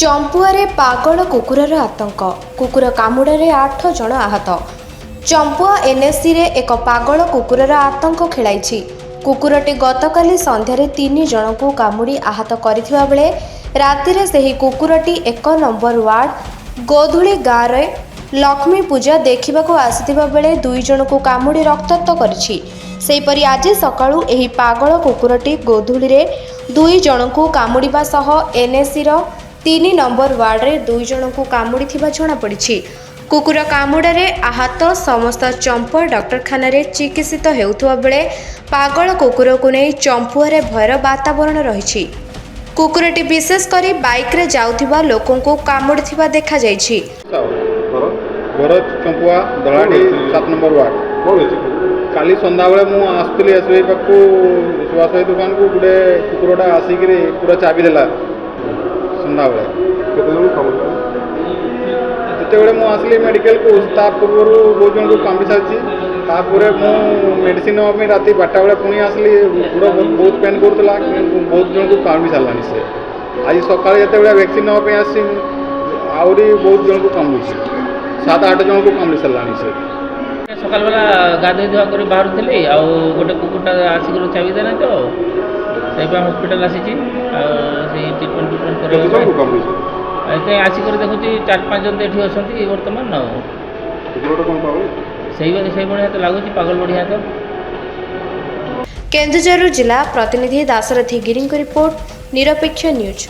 ଚମ୍ପୁଆରେ ପାଗଳ କୁକୁରର ଆତଙ୍କ। କୁକୁର କାମୁଡ଼ାରେ 8 ଜଣ ଆହତ। ଚମ୍ପୁଆ ଏନ୍ଏସିରେ ଏକ ପାଗଳ କୁକୁରର ଆତଙ୍କ ଖେଳାଇଛି। କୁକୁରଟି ଗତକାଲି ସନ୍ଧ୍ୟାରେ 3 ଜଣଙ୍କୁ କାମୁଡ଼ି ଆହତ କରିଥିବା ବେଳେ ରାତିରେ ସେହି କୁକୁରଟି 1 ନମ୍ବର ୱାର୍ଡ ଗୋଧୂଳି ଗାଁରେ ଲକ୍ଷ୍ମୀ ପୂଜା ଦେଖିବାକୁ ଆସିଥିବା ବେଳେ 2 ଜଣଙ୍କୁ କାମୁଡ଼ି ରକ୍ତାକ୍ତ କରିଛି। ସେହିପରି ଆଜି ସକାଳୁ ଏହି ପାଗଳ କୁକୁରଟି ଗୋଧୂଳିରେ 2 ଜଣଙ୍କୁ କାମୁଡ଼ିବା ସହ ଏନ୍ଏସିର 3 ନମ୍ବର ୱାର୍ଡରେ 2 ଜଣଙ୍କୁ କାମୁଡ଼ିଥିବା ଜଣାପଡ଼ିଛି। କୁକୁର କାମୁଡ଼ାରେ ଆହତ ସମସ୍ତ ଚମ୍ପୁଆ ଡାକ୍ତରଖାନାରେ ଚିକିତ୍ସିତ ହେଉଥିବା ବେଳେ ପାଗଳ କୁକୁରକୁ ନେଇ ଚମ୍ପୁଆରେ ଭୟର ବାତାବରଣ ରହିଛି। କୁକୁରଟି ବିଶେଷ କରି ବାଇକ୍ରେ ଯାଉଥିବା ଲୋକଙ୍କୁ କାମୁଡ଼ିଥିବା ଦେଖାଯାଇଛି। ଚମ୍ପୁଆ ଦଳାଡି 7 ନମ୍ବର ୱାର୍ଡ କାଲି ସନ୍ଧ୍ୟାବେଳେ ମୁଁ ଆସୁଥିଲି ଏସ୍ବିଆଇ ପାଖକୁ ସୁଭାଷ ଦୋକାନକୁ ଗୋଟେ କୁକୁରଟା ଆସିକିରି ପୁରା ଚାବି ଦେଲା ସନ୍ଧ୍ୟାବେଳେ। ଯେତେବେଳେ ମୁଁ ଆସିଲି ମେଡ଼ିକାଲକୁ ତା ପୂର୍ବରୁ ବହୁତ ଜଣଙ୍କୁ କାମୁଡ଼ି ସାରିଛି। ତାପରେ ମୁଁ ମେଡ଼ିସିନ ନେବା ପାଇଁ ରାତି 12ଟା ବେଳେ ପୁଣି ଆସିଲି। ପୁରା ବହୁତ ପେନ୍ କରୁଥିଲା, ବହୁତ ଜଣଙ୍କୁ କାମୁଡ଼ି ସାରିଲାଣି ସେ। ଆଜି ସକାଳେ ଯେତେବେଳେ ଭ୍ୟାକ୍ସିନ୍ ନେବା ପାଇଁ ଆସିଛି ଆହୁରି ବହୁତ ଜଣଙ୍କୁ କାମୁଡ଼ିଛି। 7-8 ଜଣଙ୍କୁ କାମୁଡ଼ି ସାରିଲାଣି ସେ। ସକାଳ ବେলা ଗାଧୋଇ ଧୁଆ କରି ବାହାରୁଥିଲି, ଆଉ ଗୋଟେ କୁକୁରଟା ଆସିକରି ଚାବି ଦେଲା ତ ସେଇପାଇଁ ହସ୍ପିଟାଲ ଆସିଛି। ଆଉ ସେଇ ଟ୍ରିଟମେଣ୍ଟ କରିବା ପାଇଁ ଆସିକରି ଦେଖୁଛି 4-5 ଜଣ ଏଠି ଅଛନ୍ତି ବର୍ତ୍ତମାନ। ଆଉ ସେଇଭଳିଆ ତ ଲାଗୁଛି, ପାଗଳ ବଢ଼ିଆ ତ। କେନ୍ଦୁଝର ଜିଲ୍ଲା ପ୍ରତିନିଧି ଦାଶରଥୀ ଗିରିଙ୍କ ରିପୋର୍ଟ, ନିରପେକ୍ଷ ନ୍ୟୁଜ୍।